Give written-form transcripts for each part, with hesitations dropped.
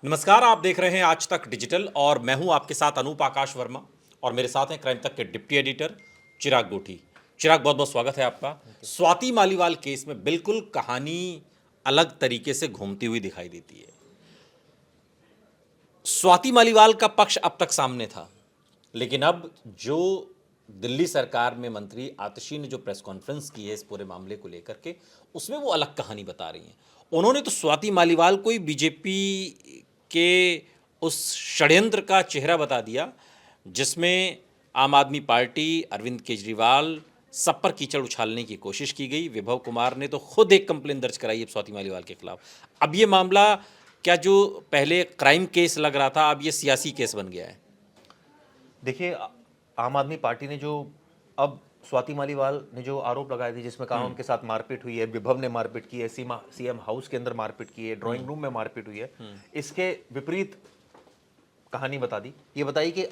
नमस्कार, आप देख रहे हैं आज तक डिजिटल और मैं हूं आपके साथ अनूप आकाश वर्मा और मेरे साथ हैं क्राइम तक के डिप्टी एडिटर चिराग गोठी। चिराग, बहुत बहुत स्वागत है आपका। स्वाति मालीवाल केस में बिल्कुल कहानी अलग तरीके से घूमती हुई दिखाई देती है। स्वाति मालीवाल का पक्ष अब तक सामने था, लेकिन अब जो दिल्ली सरकार में मंत्री आतिशी ने जो प्रेस कॉन्फ्रेंस की है इस पूरे मामले को लेकर के, उसमें वो अलग कहानी बता रही हैं। उन्होंने तो स्वाति मालीवाल को ही बीजेपी के उस षड्यंत्र का चेहरा बता दिया जिसमें आम आदमी पार्टी, अरविंद केजरीवाल, सब पर कीचड़ उछालने की कोशिश की गई। विभव कुमार ने तो खुद एक कंप्लेन दर्ज कराई है स्वाति मालीवाल के खिलाफ। अब ये मामला क्या जो पहले क्राइम केस लग रहा था, अब ये सियासी केस बन गया है? देखिए, आम आदमी पार्टी ने जो अब स्वाति मालीवाल ने जो आरोप लगाए थे, जिसमें कहा उनके साथ मारपीट हुई है, विभव ने मारपीट की है, सीएम हाउस के अंदर मारपीट की है, ड्राइंग रूम में मारपीट हुई है, इसके विपरीत कहानी बता दी। ये बताई कि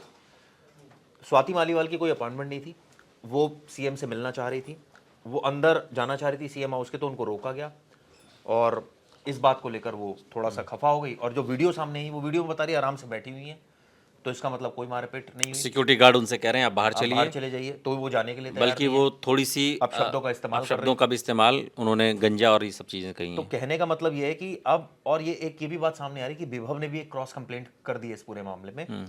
स्वाति मालीवाल की कोई अपॉइंटमेंट नहीं थी, वो सीएम से मिलना चाह रही थी, वो अंदर जाना चाह रही थी सीएम हाउस के, तो उनको रोका गया और इस बात को लेकर वो थोड़ा सा खफा हो गई। और जो वीडियो सामने आई, वो वीडियो में बता रही है आराम से बैठी हुई है, तो इसका मतलब कोई मारपीट नहीं हुई। सिक्योरिटी गार्ड उनसे कह रहे हैं आप बाहर आप बाहर चले जाइए, तो वो जाने के लिए तैयार बल्कि नहीं वो है। थोड़ी सी अपशब्दों का इस्तेमाल कर रही अपशब्दों का भी इस्तेमाल, उन्होंने गंजा और ये सब चीजें कही तो हैं। कहने का मतलब ये है कि अब, और ये भी बात सामने आ रही है कि विभव ने भी एक क्रॉस कंप्लेंट कर दी है इस पूरे मामले में,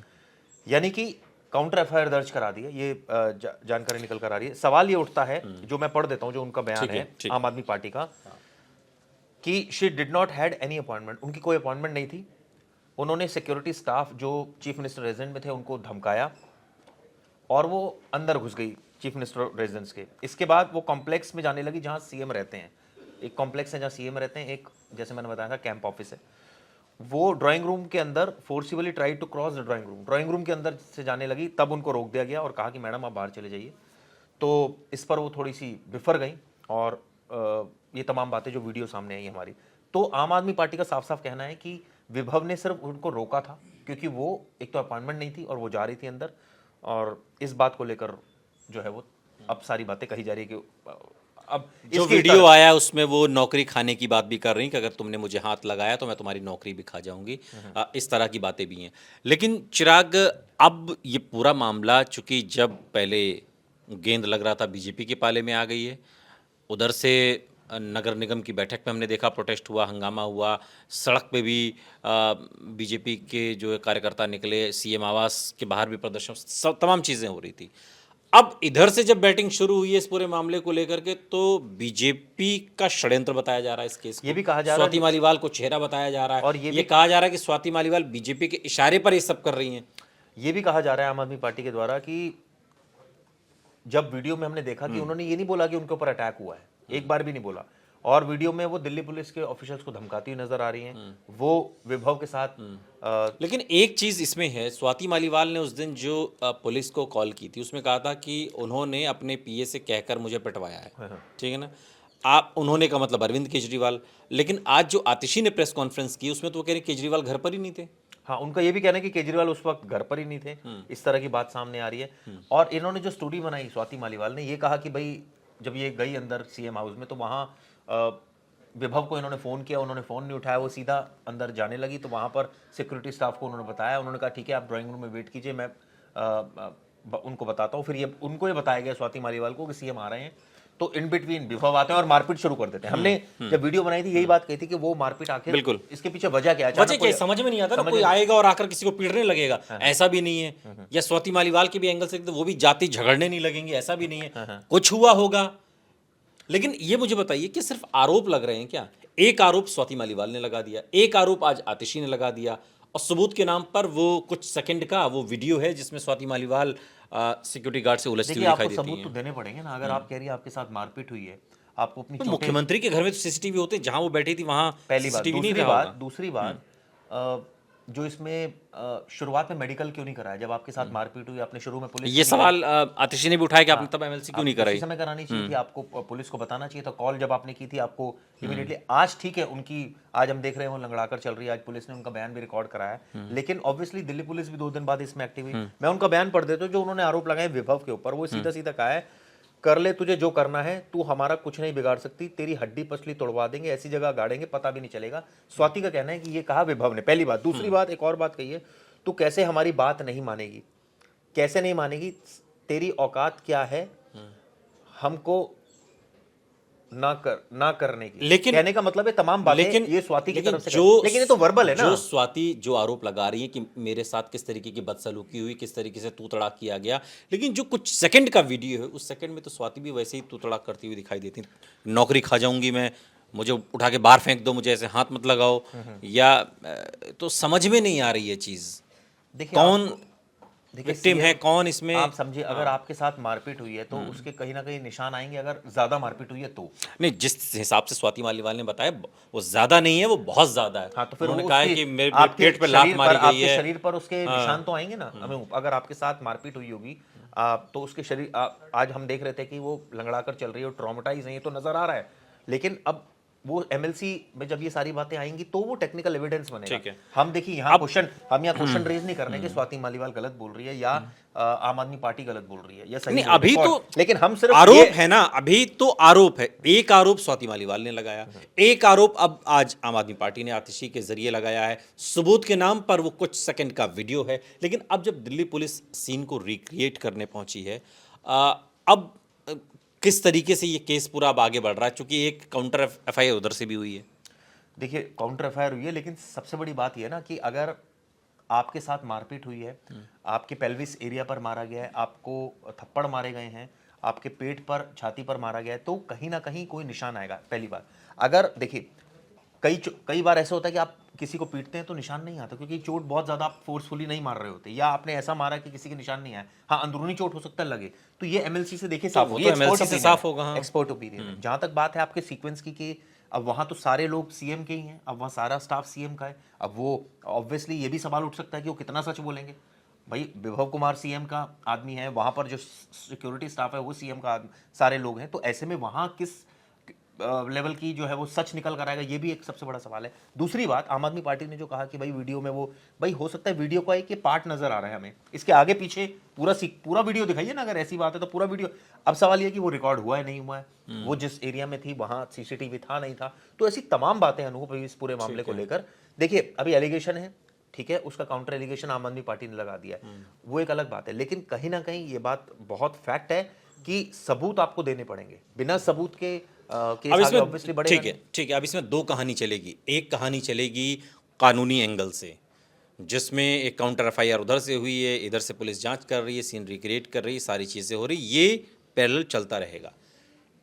यानी कि काउंटर एफआईआर दर्ज करा दी है। ये जानकारी निकल कर आ रही है। सवाल ये उठता है, जो मैं पढ़ देता हूं, जो उनका बयान है आम आदमी पार्टी का, कि she did not had any appointment, उनकी कोई अपॉइंटमेंट नहीं थी। उन्होंने सिक्योरिटी स्टाफ जो चीफ मिनिस्टर रेजिडेंट में थे उनको धमकाया और वो अंदर घुस गई चीफ मिनिस्टर रेजिडेंस के। इसके बाद वो कॉम्प्लेक्स में जाने लगी जहां सीएम रहते हैं। एक कॉम्प्लेक्स है जहां सीएम रहते हैं, एक जैसे मैंने बताया था कैंप ऑफिस है। वो ड्राइंग रूम के अंदर forcibly try to cross the drawing room के अंदर से जाने लगी, तब उनको रोक दिया गया और कहा कि मैडम आप बाहर चले जाइए। तो इस पर वो थोड़ी सी बिफर गई और ये तमाम बातें जो वीडियो सामने आई हमारी। तो आम आदमी पार्टी का साफ साफ कहना है कि विभव ने सिर्फ उनको रोका था क्योंकि वो एक तो अपॉइंटमेंट नहीं थी और वो जा रही थी अंदर, और इस बात को लेकर जो है वो अब सारी बातें कही जा रही है कि अब जो वीडियो आया उसमें वो नौकरी खाने की बात भी कर रही कि अगर तुमने मुझे हाथ लगाया तो मैं तुम्हारी नौकरी भी खा जाऊंगी। इस तरह की बातें भी हैं। लेकिन चिराग, अब ये पूरा मामला चूंकि जब पहले गेंद लग रहा था बीजेपी के पाले में आ गई है, उधर से नगर निगम की बैठक में हमने देखा प्रोटेस्ट हुआ, हंगामा हुआ, सड़क पे भी बीजेपी के जो कार्यकर्ता निकले, सीएम आवास के बाहर भी प्रदर्शन, सब तमाम चीज़ें हो रही थी। अब इधर से जब बैटिंग शुरू हुई है इस पूरे मामले को लेकर के, तो बीजेपी का षड्यंत्र बताया जा रहा है इस केस को। ये भी कहा जा रहा है, स्वाति मालीवाल को चेहरा बताया जा रहा है और ये कहा जा रहा है कि स्वाति मालीवाल बीजेपी के इशारे पर ये सब कर रही हैं। ये भी कहा जा रहा है आम आदमी पार्टी के द्वारा कि जब वीडियो में हमने देखा कि उन्होंने ये नहीं बोला कि उनके ऊपर अटैक हुआ है, एक बार भी नहीं बोला, और वीडियो में वो दिल्ली पुलिस के ऑफिशियल्स को धमकाती हुई नजर आ रही हैं, वो विभव के साथ। लेकिन एक चीज़ इसमें है, स्वाति मालीवाल ने उस दिन जो पुलिस को कॉल की थी उसमें कहा था कि उन्होंने अपने पीए से कहकर मुझे पिटवाया है। ठीक है ना? आप उन्होंने का मतलब अरविंद केजरीवाल। लेकिन आज जो आतिशी ने प्रेस कॉन्फ्रेंस की उसमें तो वो कह रहे केजरीवाल घर पर ही नहीं थे। हाँ, उनका ये भी कहना है कि केजरीवाल उस वक्त घर पर ही नहीं थे, इस तरह की बात सामने आ रही है। और इन्होंने जो स्टोरी बनाई स्वाति मालीवाल ने, ये कहा कि भाई जब ये गई अंदर सीएम हाउस में तो वहाँ विभव को इन्होंने फ़ोन किया, उन्होंने फ़ोन नहीं उठाया, वो सीधा अंदर जाने लगी। तो वहाँ पर सिक्योरिटी स्टाफ को उन्होंने बताया, उन्होंने कहा ठीक है आप ड्राइंग रूम में वेट कीजिए, मैं उनको बताता हूँ। फिर ये उनको ये बताया गया स्वाति मालीवाल को कि सीएम आ रहे हैं, तो इन बिटवीन विभव आते हैं और मारपीट शुरू कर देते हैं। हमने जब वीडियो बनाई थी यही बात कही थी कि वो मारपीट आखिर बिल्कुल इसके पीछे वजह क्या है, वजह क्या है समझ में नहीं आता ना। कोई आएगा और आकर किसी को पीटने लगेगा, ऐसा भी नहीं है। या स्वाति मालीवाल के भी एंगल से वो भी जाति झगड़ने नहीं लगेंगे, ऐसा भी नहीं है। कुछ हुआ होगा। लेकिन ये मुझे बताइए कि सिर्फ आरोप लग रहे हैं क्या? एक आरोप स्वाति मालीवाल ने लगा दिया, एक आरोप आज आतिशी ने लगा दिया, और सबूत के नाम पर वो कुछ सेकंड का वो वीडियो है जिसमें स्वाति मालीवाल सिक्योरिटी गार्ड से उलझती हुई दिखाई देती है। सबूत तो देने पड़ेंगे ना। अगर आप कह रही है आपके साथ मारपीट हुई है, आपको अपनी तो मुख्यमंत्री के घर में तो सीसीटीवी होते हैं, जहां वो बैठी थी वहां पहली बात। सीसीटीवी नहीं था। दूसरी बात जो इसमें शुरुआत में मेडिकल क्यों नहीं कराया? जब आपके साथ मारपीट हुई, आपने शुरू में पुलिस, ये सवाल आतिशी ने भी उठाया कि आपने तब एमएलसी क्यों नहीं कराई? समय करानी चाहिए थी, आपको पुलिस को बताना चाहिए था। कॉल जब आपने की थी आपको इमीडिएटली। आज ठीक है, उनकी आज हम देख रहे हैं वो लंगड़ाकर चल रही है, आज पुलिस ने उनका बयान भी रिकॉर्ड कराया, लेकिन ऑब्वियसली दिल्ली पुलिस भी 2 दिन बाद इसमें एक्टिव हुई। मैं उनका बयान पढ़ देता हूं जो उन्होंने आरोप लगाए विभव के ऊपर। वो सीधा सीधा कहा है कर ले तुझे जो करना है, तू हमारा कुछ नहीं बिगाड़ सकती, तेरी हड्डी पसली तोड़वा देंगे, ऐसी जगह गाड़ेंगे पता भी नहीं चलेगा। स्वाति का कहना है कि ये कहा विभव ने, पहली बात। दूसरी बात, एक और बात कही है, तू कैसे हमारी बात नहीं मानेगी, कैसे नहीं मानेगी, तेरी औकात क्या है हमको ना करने की। लेकिन कहने का मतलब है तमाम बातें लेकिन ये स्वाति की लेकिन तरफ से जो लेकिन ये तो वर्बल है ना। जो स्वाति जो आरोप लगा रही है कि मेरे साथ किस तरीके की बदसलूकी हुई, किस तरीके से तू तड़ाक किया गया, लेकिन जो कुछ सेकंड का वीडियो है उस सेकंड में तो स्वाति भी वैसे ही तू तड़ाक करती हुई दिखाई देती। नौकरी खा जाऊंगी मैं, मुझे उठा के बाहर फेंक दो, मुझे ऐसे हाथ मत लगाओ, या तो समझ में नहीं आ रही है चीज। देखिए कौन देखिए विक्टिम है, CM कौन इसमें। आप समझिए, अगर आपके साथ मारपीट हुई है तो उसके कहीं ना कहीं निशान आएंगे, अगर ज्यादा मारपीट हुई है तो। नहीं, जिस हिसाब से स्वाति मालीवाल ने बताया वो ज्यादा नहीं है, वो बहुत ज्यादा है। हाँ, तो फिर उन्होंने वो कहा है उसके कि मेरे आपके पेट पे लात शरीर मारी पर, गई आपके है। शरीर पर उसके निशान तो आएंगे ना। हमें अगर आपके साथ मारपीट हुई होगी तो उसके शरीर आज हम देख रहे थे कि वो लंगड़ा कर चल रही है और ट्रॉमेटाइज है, ये तो नजर आ रहा है। लेकिन अब वो MLC में जब ये सारी बातें आएंगी तो वो टेक्निकल एविडेंस बनेगा। ठीक है। हम देखिए यहाँ क्वेश्चन, हम यहाँ क्वेश्चन रेज नहीं करने के स्वाति मालीवाल गलत बोल रही है या आम आदमी पार्टी गलत बोल रही है या सही नहीं, बोल रही अभी है। तो लेकिन हम सिर्फ आरोप है ना, अभी तो आरोप है। एक आरोप स्वाति मालीवाल ने लगाया, एक आरोप अब आज आम आदमी पार्टी ने आतिशी के जरिए लगाया है। सबूत के नाम पर वो कुछ सेकंड का वीडियो है, लेकिन अब जब दिल्ली पुलिस सीन को रिक्रिएट करने पहुंची है, अब किस तरीके से ये केस पूरा अब आगे बढ़ रहा है, क्योंकि एक काउंटर FIR उधर से भी हुई है। देखिए काउंटर FIR हुई है, लेकिन सबसे बड़ी बात यह है ना कि अगर आपके साथ मारपीट हुई है, आपके पेल्विस एरिया पर मारा गया है, आपको थप्पड़ मारे गए हैं, आपके पेट पर, छाती पर मारा गया है, तो कहीं ना कहीं कोई निशान आएगा। पहली बात, अगर देखिए कई बार ऐसा होता है कि आप किसी को पीटते हैं तो निशान नहीं आता, क्योंकि चोट बहुत ज्यादा आप फोर्सफुली नहीं मार रहे होते, या आपने ऐसा मारा कि किसी के निशान नहीं आया। हाँ, अंदरूनी चोट हो सकता है लगे, तो ये MLC से देखिए साफ वो होगा, तो MLC से साफ होगा। हाँ। Expert opinion. जहां तक बात है आपके सीक्वेंस की कि अब वहां तो सारे लोग CM के ही हैं, अब वहां सारा स्टाफ CM का है, अब वो ऑब्वियसली ये भी सवाल उठ सकता है कि वो कितना सच बोलेंगे। भाई विभव कुमार CM का आदमी है, वहां पर जो सिक्योरिटी स्टाफ है वो CM का सारे लोग हैं, तो ऐसे में वहां किस लेवल की जो है वो सच निकल कर आएगा, ये भी एक सबसे बड़ा सवाल है। दूसरी बात, आम आदमी पार्टी ने जो कहा कि भाई वीडियो में वो, भाई हो सकता है वीडियो का एक ये पार्ट नजर आ रहा है हमें, इसके आगे पीछे पूरा वीडियो दिखाइए ना, अगर ऐसी बात है तो पूरा वीडियो। अब सवाल ये कि वो रिकॉर्ड हुआ है नहीं हुआ है, वो जिस एरिया में थी वहां CCTV था नहीं था, तो ऐसी तमाम बातें अनूप इस पूरे मामले को लेकर। देखिए अभी एलिगेशन है, ठीक है, उसका काउंटर एलिगेशन आम आदमी पार्टी ने लगा दिया है, वो एक अलग बात है, लेकिन कहीं ना कहीं ये बात बहुत फैक्ट है कि सबूत आपको देने पड़ेंगे। बिना सबूत के केस आगे ऑब्वियसली बढ़ेगा। ठीक है, अब इसमें दो कहानी चलेगी। एक कहानी चलेगी कानूनी एंगल से, जिसमें एक काउंटर FIR उधर से हुई है, इधर से पुलिस जांच कर रही है, सीन रिक्रिएट कर रही है, सारी चीज़ें हो रही, ये पैरेलल चलता रहेगा।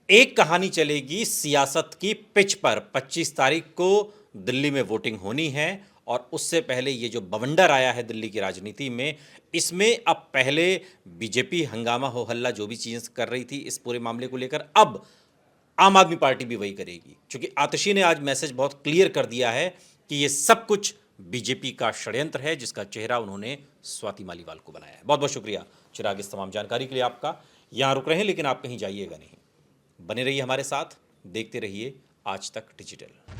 एक कहानी चलेगी सियासत की पिच पर। 25 तारीख को दिल्ली में वोटिंग होनी है, और उससे पहले ये जो बवंडर आया है दिल्ली की राजनीति में, इसमें अब पहले बीजेपी हंगामा हो हल्ला जो भी चीज़ कर रही थी इस पूरे मामले को लेकर, अब आम आदमी पार्टी भी वही करेगी, क्योंकि आतिशी ने आज मैसेज बहुत क्लियर कर दिया है कि ये सब कुछ बीजेपी का षड्यंत्र है, जिसका चेहरा उन्होंने स्वाति मालीवाल को बनाया है। बहुत बहुत शुक्रिया चिराग इस तमाम जानकारी के लिए आपका। यहाँ रुक रहे हैं, लेकिन आप कहीं जाइएगा नहीं, बने रहिए हमारे साथ, देखते रहिए आज तक डिजिटल।